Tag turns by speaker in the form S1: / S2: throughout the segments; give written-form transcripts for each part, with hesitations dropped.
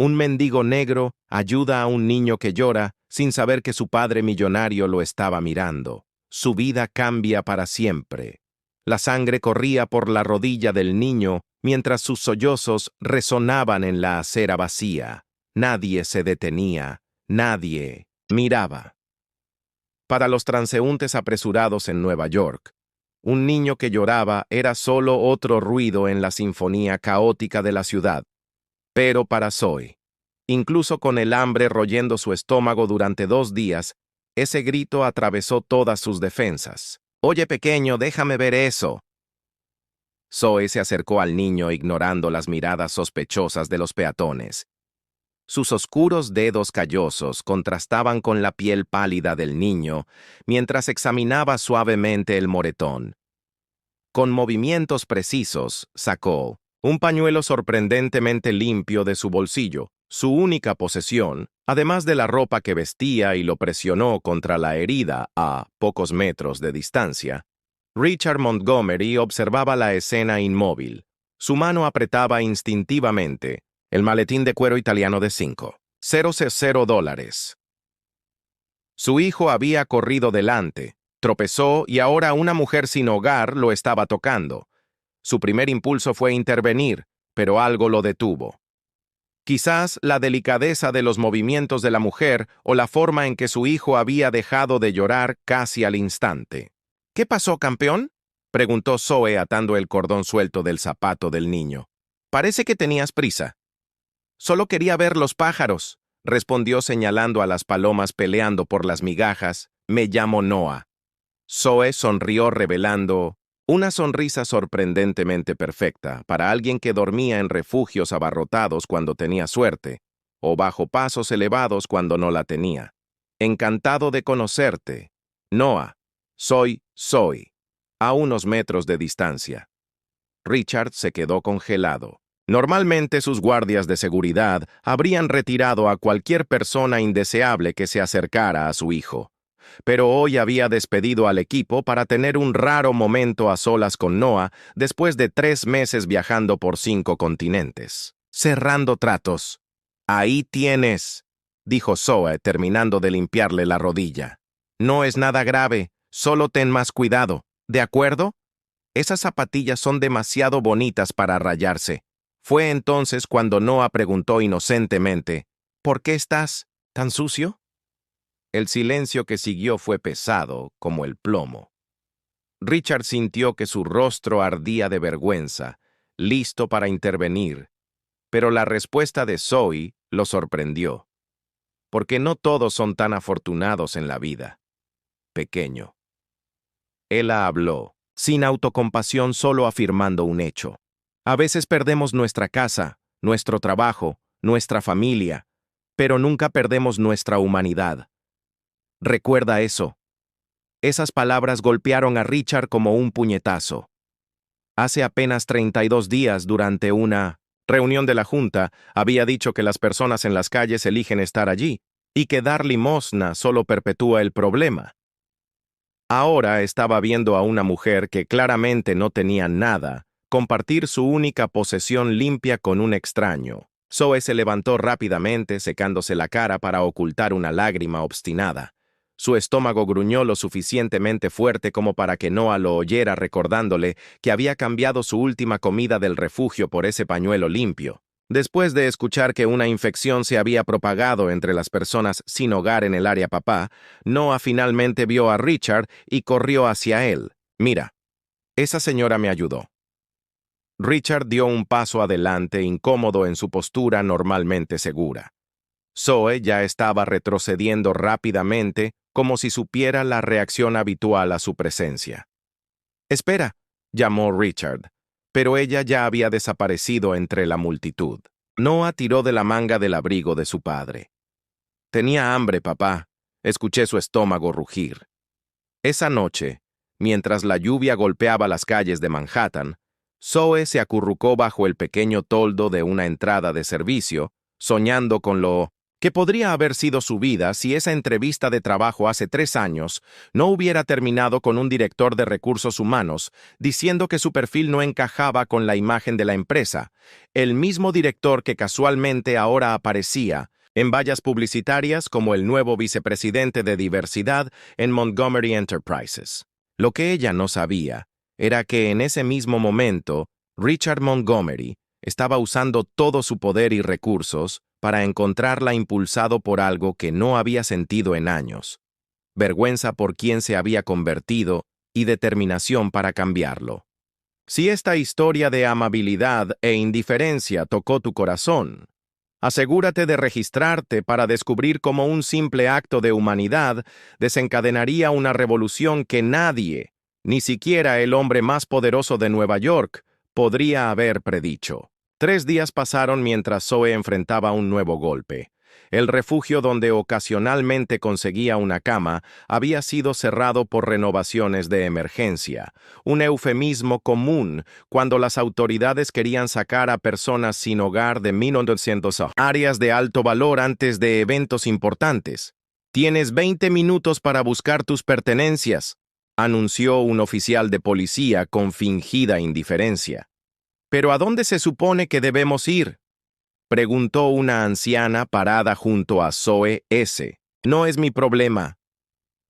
S1: Un mendigo negro ayuda a un niño que llora sin saber que su padre millonario lo estaba mirando. Su vida cambia para siempre. La sangre corría por la rodilla del niño mientras sus sollozos resonaban en la acera vacía. Nadie se detenía, nadie miraba. Para los transeúntes apresurados en Nueva York, un niño que lloraba era solo otro ruido en la sinfonía caótica de la ciudad. Pero para Zoe, incluso con el hambre royendo su estómago durante 2 días, ese grito atravesó todas sus defensas. «Oye, pequeño, déjame ver eso». Zoe se acercó al niño ignorando las miradas sospechosas de los peatones. Sus oscuros dedos callosos contrastaban con la piel pálida del niño mientras examinaba suavemente el moretón. Con movimientos precisos, sacó un pañuelo sorprendentemente limpio de su bolsillo, su única posesión, además de la ropa que vestía, y lo presionó contra la herida a pocos metros de distancia. Richard Montgomery observaba la escena inmóvil. Su mano apretaba instintivamente el maletín de cuero italiano de $5,000. Su hijo había corrido delante, tropezó y ahora una mujer sin hogar lo estaba tocando. Su primer impulso fue intervenir, pero algo lo detuvo. Quizás la delicadeza de los movimientos de la mujer o la forma en que su hijo había dejado de llorar casi al instante. «¿Qué pasó, campeón?», preguntó Zoe atando el cordón suelto del zapato del niño. «Parece que tenías prisa». «Solo quería ver los pájaros», respondió señalando a las palomas peleando por las migajas. «Me llamo Noah». Zoe sonrió revelando una sonrisa sorprendentemente perfecta para alguien que dormía en refugios abarrotados cuando tenía suerte, o bajo pasos elevados cuando no la tenía. «Encantado de conocerte, Noah. Soy Zoe», a unos metros de distancia. Richard se quedó congelado. Normalmente sus guardias de seguridad habrían retirado a cualquier persona indeseable que se acercara a su hijo. Pero hoy había despedido al equipo para tener un raro momento a solas con Noah después de 3 meses viajando por 5 continentes. «Cerrando tratos». «Ahí tienes», dijo Zoe terminando de limpiarle la rodilla. «No es nada grave, solo ten más cuidado, ¿de acuerdo? Esas zapatillas son demasiado bonitas para rayarse». Fue entonces cuando Noah preguntó inocentemente, «¿Por qué estás tan sucio?». El silencio que siguió fue pesado como el plomo. Richard sintió que su rostro ardía de vergüenza, listo para intervenir, pero la respuesta de Zoe lo sorprendió. Porque no todos son tan afortunados en la vida. Pequeño. Ella habló, sin autocompasión, solo afirmando un hecho. A veces perdemos nuestra casa, nuestro trabajo, nuestra familia, pero nunca perdemos nuestra humanidad. Recuerda eso. Esas palabras golpearon a Richard como un puñetazo. Hace apenas 32 días, durante una reunión de la Junta, había dicho que las personas en las calles eligen estar allí y que dar limosna solo perpetúa el problema. Ahora estaba viendo a una mujer que claramente no tenía nada compartir su única posesión limpia con un extraño. Zoe se levantó rápidamente, secándose la cara para ocultar una lágrima obstinada. Su estómago gruñó lo suficientemente fuerte como para que Noah lo oyera, recordándole que había cambiado su última comida del refugio por ese pañuelo limpio. Después de escuchar que una infección se había propagado entre las personas sin hogar en el área papá, Noah finalmente vio a Richard y corrió hacia él. «Mira, esa señora me ayudó». Richard dio un paso adelante, incómodo en su postura normalmente segura. Zoe ya estaba retrocediendo rápidamente, como si supiera la reacción habitual a su presencia. «Espera», llamó Richard, pero ella ya había desaparecido entre la multitud. Noah tiró de la manga del abrigo de su padre. «Tenía hambre, papá», escuché su estómago rugir. Esa noche, mientras la lluvia golpeaba las calles de Manhattan, Zoe se acurrucó bajo el pequeño toldo de una entrada de servicio, soñando con lo que podría haber sido su vida si esa entrevista de trabajo hace 3 años no hubiera terminado con un director de recursos humanos diciendo que su perfil no encajaba con la imagen de la empresa, el mismo director que casualmente ahora aparecía en vallas publicitarias como el nuevo vicepresidente de diversidad en Montgomery Enterprises. Lo que ella no sabía era que en ese mismo momento, Richard Montgomery estaba usando todo su poder y recursos para encontrarla impulsado por algo que no había sentido en años, vergüenza por quién se había convertido y determinación para cambiarlo. Si esta historia de amabilidad e indiferencia tocó tu corazón, asegúrate de registrarte para descubrir cómo un simple acto de humanidad desencadenaría una revolución que nadie, ni siquiera el hombre más poderoso de Nueva York, podría haber predicho. 3 días pasaron mientras Zoe enfrentaba un nuevo golpe. El refugio donde ocasionalmente conseguía una cama había sido cerrado por renovaciones de emergencia, un eufemismo común cuando las autoridades querían sacar a personas sin hogar de 1900 áreas de alto valor antes de eventos importantes. «Tienes 20 minutos para buscar tus pertenencias», anunció un oficial de policía con fingida indiferencia. «¿Pero a dónde se supone que debemos ir?», preguntó una anciana parada junto a Zoe S. «No es mi problema»,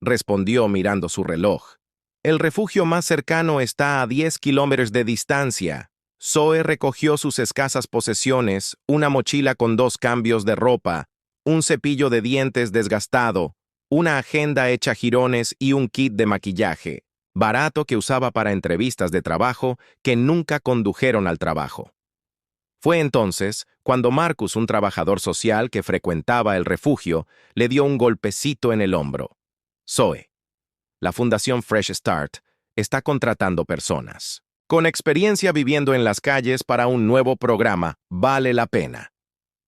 S1: respondió mirando su reloj. «El refugio más cercano está a 10 kilómetros de distancia». Zoe recogió sus escasas posesiones, una mochila con 2 cambios de ropa, un cepillo de dientes desgastado, una agenda hecha jirones y un kit de maquillaje, barato que usaba para entrevistas de trabajo que nunca condujeron al trabajo. Fue entonces cuando Marcus, un trabajador social que frecuentaba el refugio, le dio un golpecito en el hombro. «Zoe, la Fundación Fresh Start está contratando personas con experiencia viviendo en las calles para un nuevo programa. Vale la pena».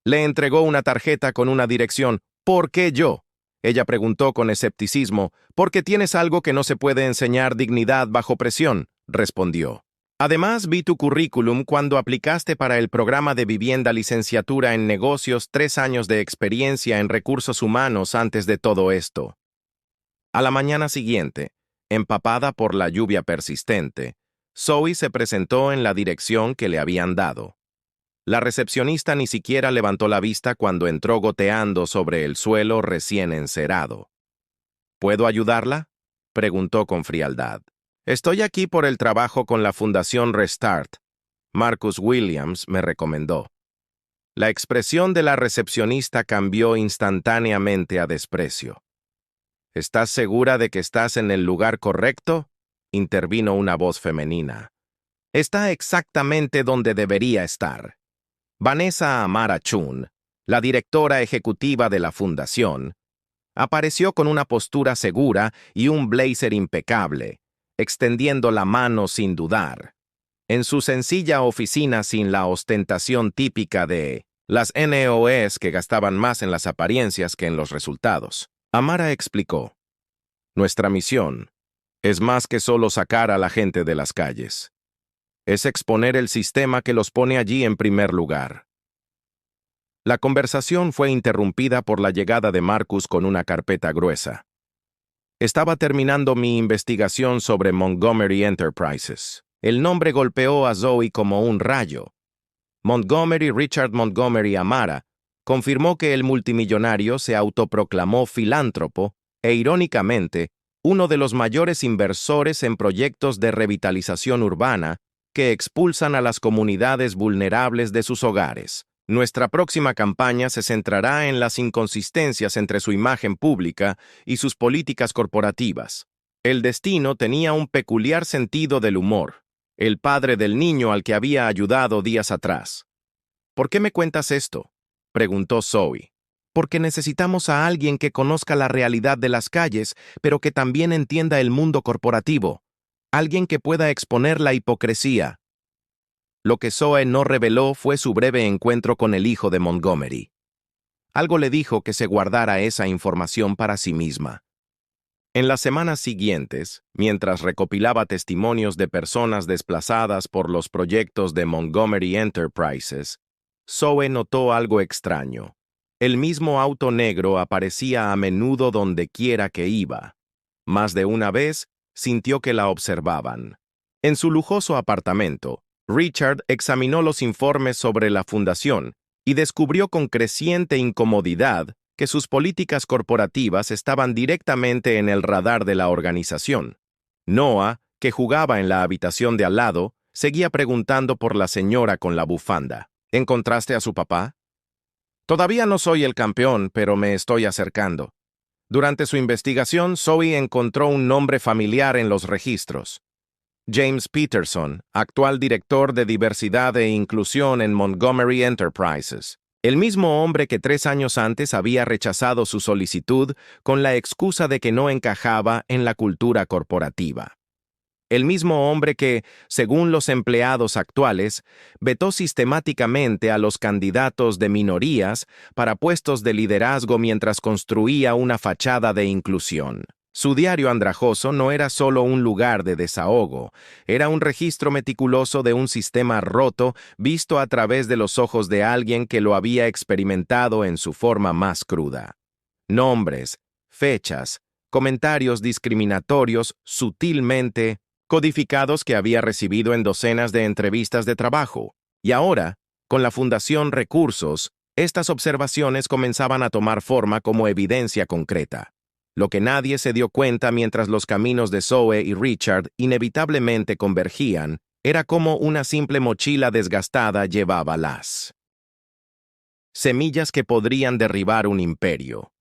S1: Le entregó una tarjeta con una dirección. «¿Por qué yo?», ella preguntó con escepticismo. «Porque tienes algo que no se puede enseñar: dignidad bajo presión», respondió. «Además, vi tu currículum cuando aplicaste para el programa de vivienda, licenciatura en negocios, 3 años de experiencia en recursos humanos antes de todo esto». A la mañana siguiente, empapada por la lluvia persistente, Zoe se presentó en la dirección que le habían dado. La recepcionista ni siquiera levantó la vista cuando entró goteando sobre el suelo recién encerado. «¿Puedo ayudarla?», preguntó con frialdad. «Estoy aquí por el trabajo con la Fundación Restart. Marcus Williams me recomendó». La expresión de la recepcionista cambió instantáneamente a desprecio. «¿Estás segura de que estás en el lugar correcto?», intervino una voz femenina. «Está exactamente donde debería estar». Vanessa Amara Chun, la directora ejecutiva de la fundación, apareció con una postura segura y un blazer impecable, extendiendo la mano sin dudar. En su sencilla oficina sin la ostentación típica de las NOS que gastaban más en las apariencias que en los resultados, Amara explicó: «Nuestra misión es más que solo sacar a la gente de las calles. Es exponer el sistema que los pone allí en primer lugar». La conversación fue interrumpida por la llegada de Marcus con una carpeta gruesa. «Estaba terminando mi investigación sobre Montgomery Enterprises». El nombre golpeó a Zoe como un rayo. Richard Montgomery Amara confirmó que el multimillonario se autoproclamó filántropo e, irónicamente, uno de los mayores inversores en proyectos de revitalización urbana que expulsan a las comunidades vulnerables de sus hogares. «Nuestra próxima campaña se centrará en las inconsistencias entre su imagen pública y sus políticas corporativas». El destino tenía un peculiar sentido del humor. El padre del niño al que había ayudado días atrás. «¿Por qué me cuentas esto?», preguntó Zoe. «Porque necesitamos a alguien que conozca la realidad de las calles, pero que también entienda el mundo corporativo. Alguien que pueda exponer la hipocresía». Lo que Zoe no reveló fue su breve encuentro con el hijo de Montgomery. Algo le dijo que se guardara esa información para sí misma. En las semanas siguientes, mientras recopilaba testimonios de personas desplazadas por los proyectos de Montgomery Enterprises, Zoe notó algo extraño. El mismo auto negro aparecía a menudo donde quiera que iba. Más de una vez, sintió que la observaban. En su lujoso apartamento, Richard examinó los informes sobre la fundación y descubrió con creciente incomodidad que sus políticas corporativas estaban directamente en el radar de la organización. Noah, que jugaba en la habitación de al lado, seguía preguntando por la señora con la bufanda. ¿Encontraste a su papá? Todavía no soy el campeón, pero me estoy acercando. Durante su investigación, Zoe encontró un nombre familiar en los registros. James Peterson, actual director de diversidad e inclusión en Montgomery Enterprises. El mismo hombre que 3 años antes había rechazado su solicitud con la excusa de que no encajaba en la cultura corporativa. El mismo hombre que, según los empleados actuales, vetó sistemáticamente a los candidatos de minorías para puestos de liderazgo mientras construía una fachada de inclusión. Su diario andrajoso no era solo un lugar de desahogo, era un registro meticuloso de un sistema roto visto a través de los ojos de alguien que lo había experimentado en su forma más cruda. Nombres, fechas, comentarios discriminatorios sutilmente codificados que había recibido en docenas de entrevistas de trabajo. Y ahora, con la Fundación Recursos, estas observaciones comenzaban a tomar forma como evidencia concreta. Lo que nadie se dio cuenta mientras los caminos de Zoe y Richard inevitablemente convergían era cómo una simple mochila desgastada llevaba las semillas que podrían derribar un imperio.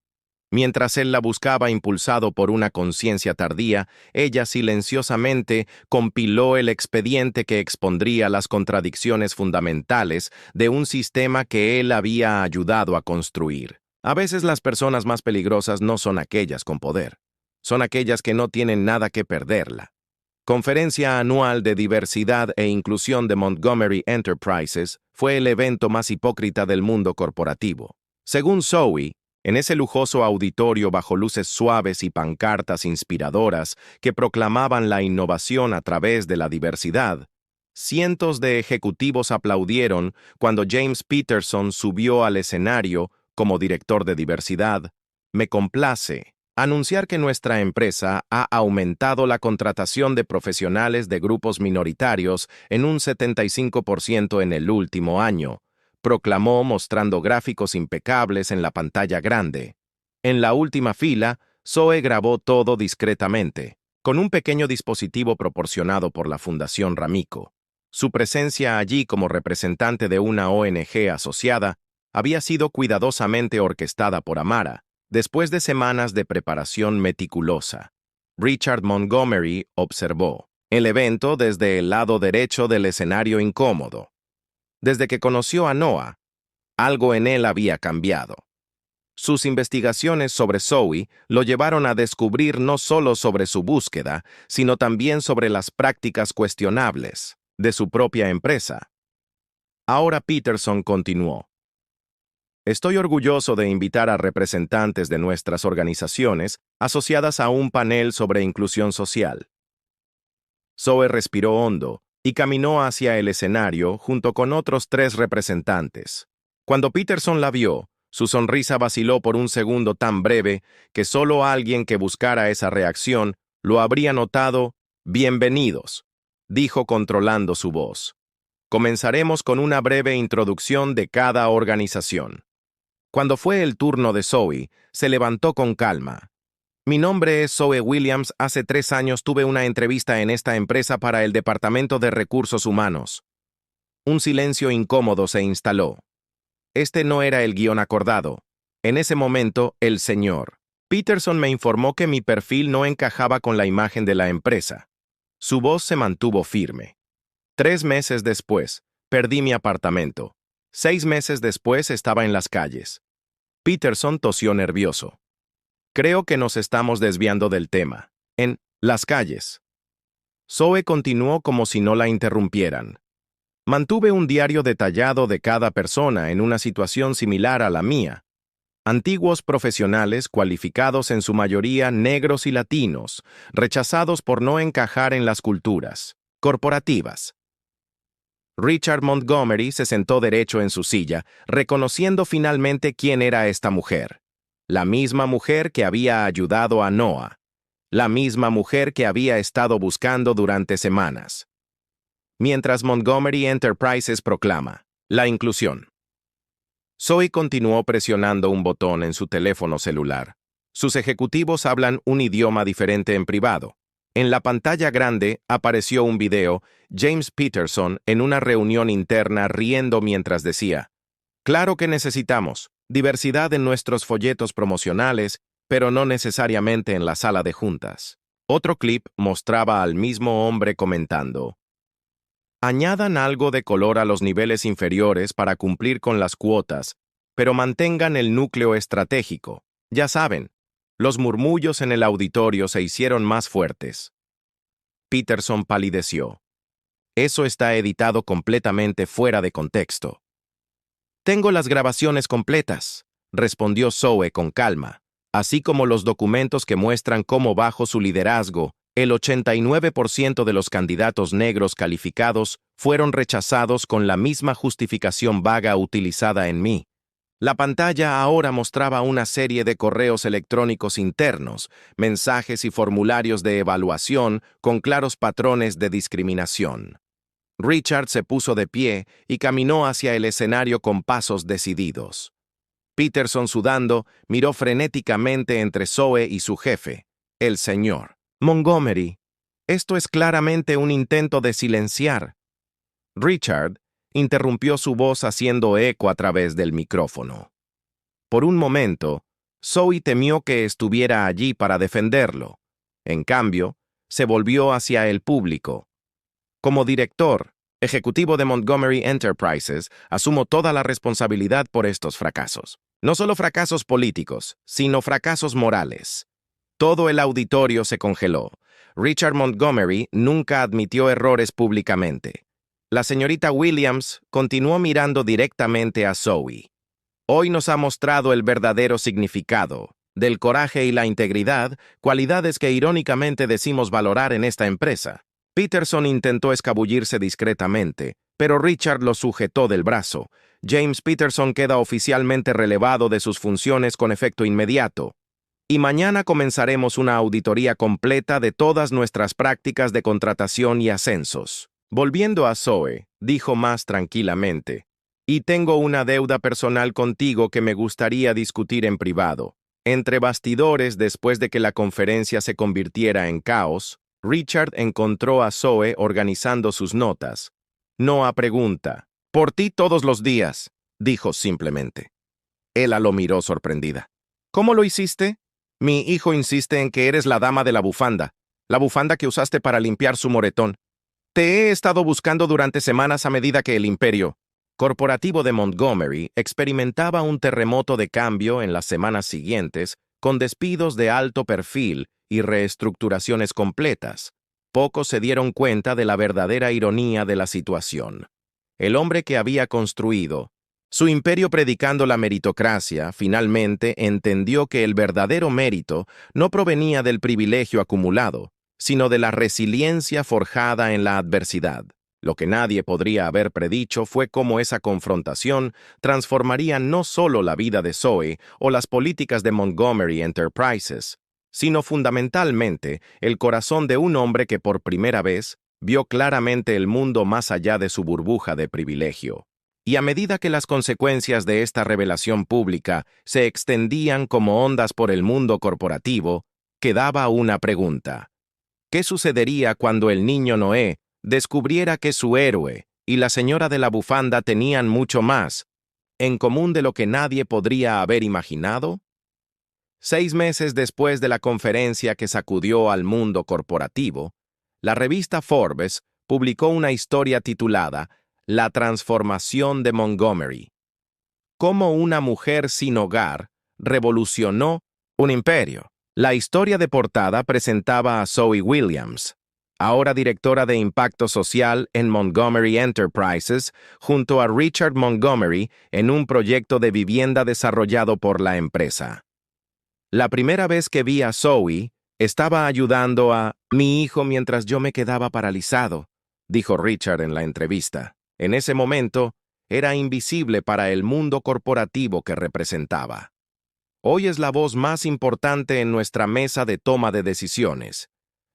S1: Mientras él la buscaba impulsado por una conciencia tardía, ella silenciosamente compiló el expediente que expondría las contradicciones fundamentales de un sistema que él había ayudado a construir. A veces las personas más peligrosas no son aquellas con poder, son aquellas que no tienen nada que perderla. Conferencia Anual de Diversidad e Inclusión de Montgomery Enterprises fue el evento más hipócrita del mundo corporativo. Según Zoe, en ese lujoso auditorio bajo luces suaves y pancartas inspiradoras que proclamaban la innovación a través de la diversidad, cientos de ejecutivos aplaudieron cuando James Peterson subió al escenario como director de diversidad. Me complace anunciar que nuestra empresa ha aumentado la contratación de profesionales de grupos minoritarios en un 75% en el último año, proclamó mostrando gráficos impecables en la pantalla grande. En la última fila, Zoe grabó todo discretamente, con un pequeño dispositivo proporcionado por la Fundación Ramico. Su presencia allí como representante de una ONG asociada había sido cuidadosamente orquestada por Amara, después de semanas de preparación meticulosa. Richard Montgomery observó el evento desde el lado derecho del escenario incómodo. Desde que conoció a Noah, algo en él había cambiado. Sus investigaciones sobre Zoe lo llevaron a descubrir no solo sobre su búsqueda, sino también sobre las prácticas cuestionables de su propia empresa. Ahora Peterson continuó. Estoy orgulloso de invitar a representantes de nuestras organizaciones asociadas a un panel sobre inclusión social. Zoe respiró hondo y caminó hacia el escenario junto con otros 3 representantes. Cuando Peterson la vio, su sonrisa vaciló por un segundo tan breve que solo alguien que buscara esa reacción lo habría notado. Bienvenidos, dijo controlando su voz. Comenzaremos con una breve introducción de cada organización. Cuando fue el turno de Zoe, se levantó con calma. Mi nombre es Zoe Williams. Hace 3 años tuve una entrevista en esta empresa para el Departamento de Recursos Humanos. Un silencio incómodo se instaló. Este no era el guión acordado. En ese momento, el señor Peterson me informó que mi perfil no encajaba con la imagen de la empresa. Su voz se mantuvo firme. 3 meses después, perdí mi apartamento. 6 meses después estaba en las calles. Peterson tosió nervioso. Creo que nos estamos desviando del tema. En las calles. Zoe continuó como si no la interrumpieran. Mantuve un diario detallado de cada persona en una situación similar a la mía. Antiguos profesionales cualificados en su mayoría negros y latinos, rechazados por no encajar en las culturas corporativas. Richard Montgomery se sentó derecho en su silla, reconociendo finalmente quién era esta mujer. La misma mujer que había ayudado a Noah. La misma mujer que había estado buscando durante semanas. Mientras Montgomery Enterprises proclama la inclusión. Zoe continuó presionando un botón en su teléfono celular. Sus ejecutivos hablan un idioma diferente en privado. En la pantalla grande apareció un video, James Peterson en una reunión interna riendo mientras decía, «Claro que necesitamos diversidad en nuestros folletos promocionales, pero no necesariamente en la sala de juntas». Otro clip mostraba al mismo hombre comentando, «Añadan algo de color a los niveles inferiores para cumplir con las cuotas, pero mantengan el núcleo estratégico. Ya saben». Los murmullos en el auditorio se hicieron más fuertes. Peterson palideció. «Eso está editado completamente fuera de contexto». «Tengo las grabaciones completas», respondió Zoe con calma, así como los documentos que muestran cómo bajo su liderazgo, el 89% de los candidatos negros calificados fueron rechazados con la misma justificación vaga utilizada en mí. La pantalla ahora mostraba una serie de correos electrónicos internos, mensajes y formularios de evaluación con claros patrones de discriminación. Richard se puso de pie y caminó hacia el escenario con pasos decididos. Peterson, sudando, miró frenéticamente entre Zoe y su jefe, el señor Montgomery. «Esto es claramente un intento de silenciar». Richard interrumpió su voz haciendo eco a través del micrófono. Por un momento, Zoe temió que estuviera allí para defenderlo. En cambio, se volvió hacia el público. «Como director ejecutivo de Montgomery Enterprises, asumo toda la responsabilidad por estos fracasos. No solo fracasos políticos, sino fracasos morales». Todo el auditorio se congeló. Richard Montgomery nunca admitió errores públicamente. La señorita Williams continuó mirando directamente a Zoe. «Hoy nos ha mostrado el verdadero significado del coraje y la integridad, cualidades que irónicamente decimos valorar en esta empresa». Peterson intentó escabullirse discretamente, pero Richard lo sujetó del brazo. «James Peterson queda oficialmente relevado de sus funciones con efecto inmediato. Y mañana comenzaremos una auditoría completa de todas nuestras prácticas de contratación y ascensos». Volviendo a Zoe, dijo más tranquilamente, «Y tengo una deuda personal contigo que me gustaría discutir en privado». Entre bastidores, después de que la conferencia se convirtiera en caos, Richard encontró a Zoe organizando sus notas. «Noah pregunta, «Por ti todos los días», dijo simplemente. Ella lo miró sorprendida. «¿Cómo lo hiciste?» «Mi hijo insiste en que eres la dama de la bufanda que usaste para limpiar su moretón. Te he estado buscando durante semanas a medida que el imperio corporativo de Montgomery experimentaba un terremoto de cambio en las semanas siguientes, con despidos de alto perfil y reestructuraciones completas. Pocos se dieron cuenta de la verdadera ironía de la situación. El hombre que había construido su imperio predicando la meritocracia, finalmente entendió que el verdadero mérito no provenía del privilegio acumulado, sino de la resiliencia forjada en la adversidad. Lo que nadie podría haber predicho fue cómo esa confrontación transformaría no solo la vida de Zoe o las políticas de Montgomery Enterprises, sino fundamentalmente el corazón de un hombre que por primera vez vio claramente el mundo más allá de su burbuja de privilegio. Y a medida que las consecuencias de esta revelación pública se extendían como ondas por el mundo corporativo, quedaba una pregunta. ¿Qué sucedería cuando el niño Noé descubriera que su héroe y la señora de la bufanda tenían mucho más en común de lo que nadie podría haber imaginado? 6 meses después de la conferencia que sacudió al mundo corporativo, la revista Forbes publicó una historia titulada «La transformación de Montgomery». Cómo una mujer sin hogar revolucionó un imperio. La historia de portada presentaba a Zoe Williams, ahora directora de Impacto Social en Montgomery Enterprises, junto a Richard Montgomery en un proyecto de vivienda desarrollado por la empresa. «La primera vez que vi a Zoe, estaba ayudando a mi hijo mientras yo me quedaba paralizado», dijo Richard en la entrevista. En ese momento, era invisible para el mundo corporativo que representaba. Hoy es la voz más importante en nuestra mesa de toma de decisiones.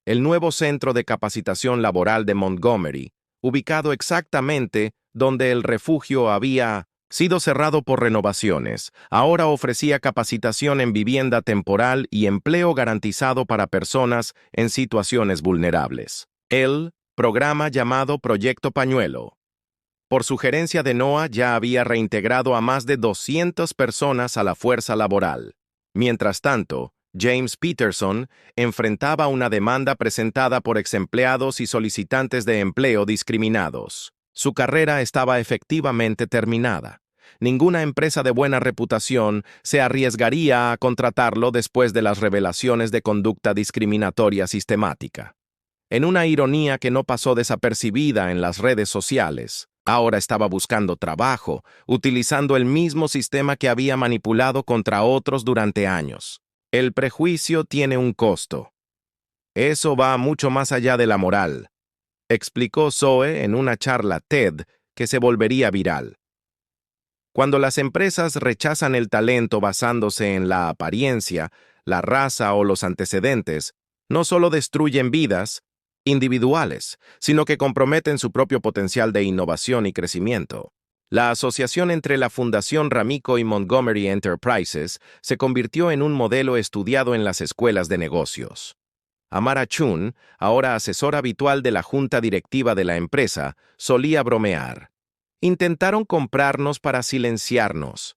S1: El nuevo Centro de Capacitación Laboral de Montgomery, ubicado exactamente donde el refugio había sido cerrado por renovaciones, ahora ofrecía capacitación en vivienda temporal y empleo garantizado para personas en situaciones vulnerables. El programa llamado Proyecto Pañuelo, por sugerencia de NOAA, ya había reintegrado a más de 200 personas a la fuerza laboral. Mientras tanto, James Peterson enfrentaba una demanda presentada por exempleados y solicitantes de empleo discriminados. Su carrera estaba efectivamente terminada. Ninguna empresa de buena reputación se arriesgaría a contratarlo después de las revelaciones de conducta discriminatoria sistemática. En una ironía que no pasó desapercibida en las redes sociales, ahora estaba buscando trabajo, utilizando el mismo sistema que había manipulado contra otros durante años. El prejuicio tiene un costo. Eso va mucho más allá de la moral, explicó Zoe en una charla TED que se volvería viral. Cuando las empresas rechazan el talento basándose en la apariencia, la raza o los antecedentes, no solo destruyen vidas individuales, sino que comprometen su propio potencial de innovación y crecimiento. La asociación entre la Fundación Ramico y Montgomery Enterprises se convirtió en un modelo estudiado en las escuelas de negocios. Amara Chun, ahora asesora habitual de la junta directiva de la empresa, solía bromear. Intentaron comprarnos para silenciarnos.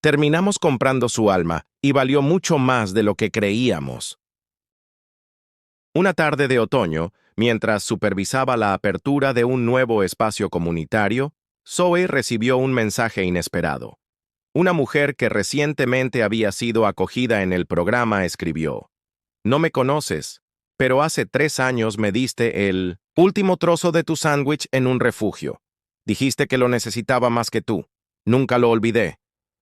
S1: Terminamos comprando su alma y valió mucho más de lo que creíamos. Una tarde de otoño, mientras supervisaba la apertura de un nuevo espacio comunitario, Zoe recibió un mensaje inesperado. Una mujer que recientemente había sido acogida en el programa escribió: «No me conoces, pero hace 3 años me diste el último trozo de tu sándwich en un refugio. Dijiste que lo necesitaba más que tú. Nunca lo olvidé.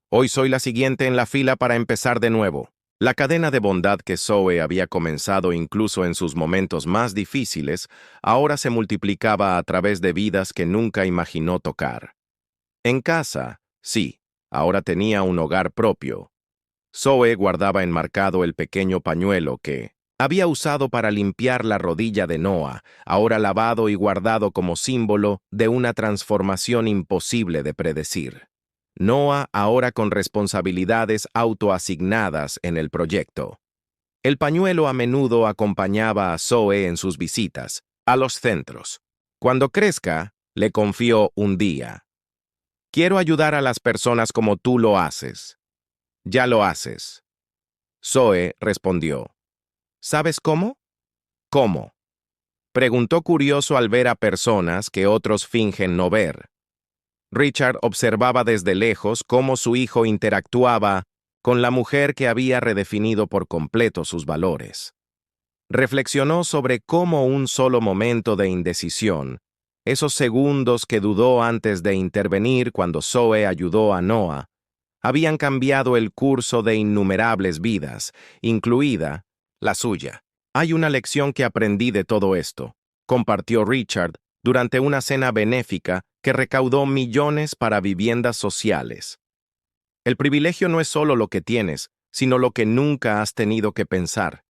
S1: Hoy soy la siguiente en la fila para empezar de nuevo». La cadena de bondad que Zoe había comenzado incluso en sus momentos más difíciles, ahora se multiplicaba a través de vidas que nunca imaginó tocar. En casa, sí, ahora tenía un hogar propio. Zoe guardaba enmarcado el pequeño pañuelo que había usado para limpiar la rodilla de Noah, ahora lavado y guardado como símbolo de una transformación imposible de predecir. Noah ahora con responsabilidades autoasignadas en el proyecto. El pañuelo a menudo acompañaba a Zoe en sus visitas a los centros. Cuando crezca, le confió un día: «Quiero ayudar a las personas como tú lo haces». «Ya lo haces». Zoe respondió: «¿Sabes cómo?» «¿Cómo?», preguntó curioso al ver a personas que otros fingen no ver. Richard observaba desde lejos cómo su hijo interactuaba con la mujer que había redefinido por completo sus valores. Reflexionó sobre cómo un solo momento de indecisión, esos segundos que dudó antes de intervenir cuando Zoe ayudó a Noah, habían cambiado el curso de innumerables vidas, incluida la suya. «Hay una lección que aprendí de todo esto», compartió Richard durante una cena benéfica que recaudó millones para viviendas sociales. «El privilegio no es solo lo que tienes, sino lo que nunca has tenido que pensar.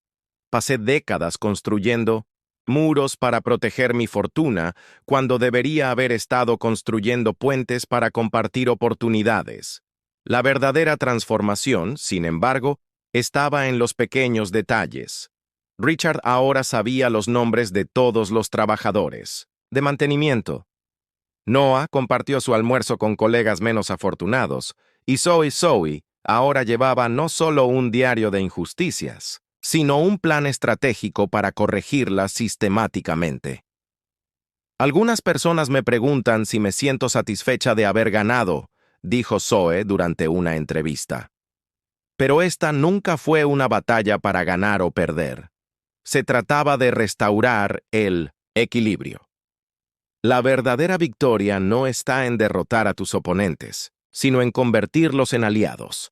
S1: Pasé décadas construyendo muros para proteger mi fortuna cuando debería haber estado construyendo puentes para compartir oportunidades». La verdadera transformación, sin embargo, estaba en los pequeños detalles. Richard ahora sabía los nombres de todos los trabajadores de mantenimiento. Noah compartió su almuerzo con colegas menos afortunados, y Zoe ahora llevaba no solo un diario de injusticias, sino un plan estratégico para corregirlas sistemáticamente. «Algunas personas me preguntan si me siento satisfecha de haber ganado», dijo Zoe durante una entrevista. Pero esta nunca fue una batalla para ganar o perder. Se trataba de restaurar el equilibrio. La verdadera victoria no está en derrotar a tus oponentes, sino en convertirlos en aliados.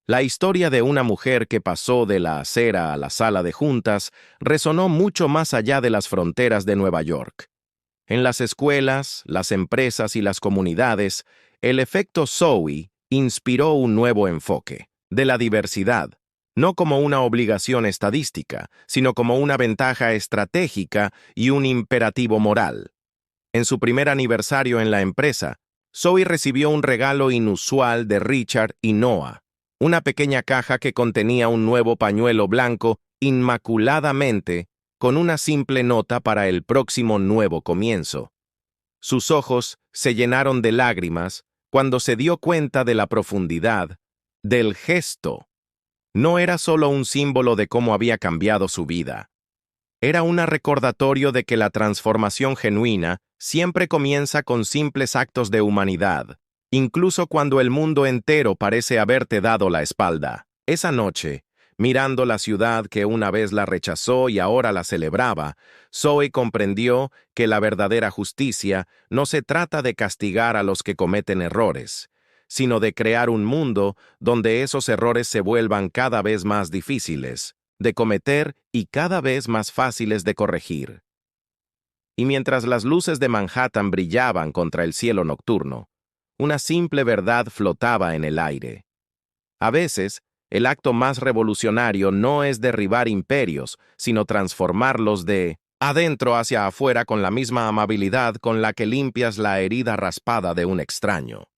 S1: La historia de una mujer que pasó de la acera a la sala de juntas resonó mucho más allá de las fronteras de Nueva York. En las escuelas, las empresas y las comunidades, el efecto Zoe inspiró un nuevo enfoque de la diversidad, no como una obligación estadística, sino como una ventaja estratégica y un imperativo moral. En su primer aniversario en la empresa, Zoe recibió un regalo inusual de Richard y Noah, una pequeña caja que contenía un nuevo pañuelo blanco inmaculadamente con una simple nota para el próximo nuevo comienzo. Sus ojos se llenaron de lágrimas cuando se dio cuenta de la profundidad del gesto. No era solo un símbolo de cómo había cambiado su vida. Era un recordatorio de que la transformación genuina siempre comienza con simples actos de humanidad, incluso cuando el mundo entero parece haberte dado la espalda. Esa noche, mirando la ciudad que una vez la rechazó y ahora la celebraba, Zoe comprendió que la verdadera justicia no se trata de castigar a los que cometen errores, sino de crear un mundo donde esos errores se vuelvan cada vez más difíciles de cometer y cada vez más fáciles de corregir. Y mientras las luces de Manhattan brillaban contra el cielo nocturno, una simple verdad flotaba en el aire. A veces, el acto más revolucionario no es derribar imperios, sino transformarlos de adentro hacia afuera con la misma amabilidad con la que limpias la herida raspada de un extraño.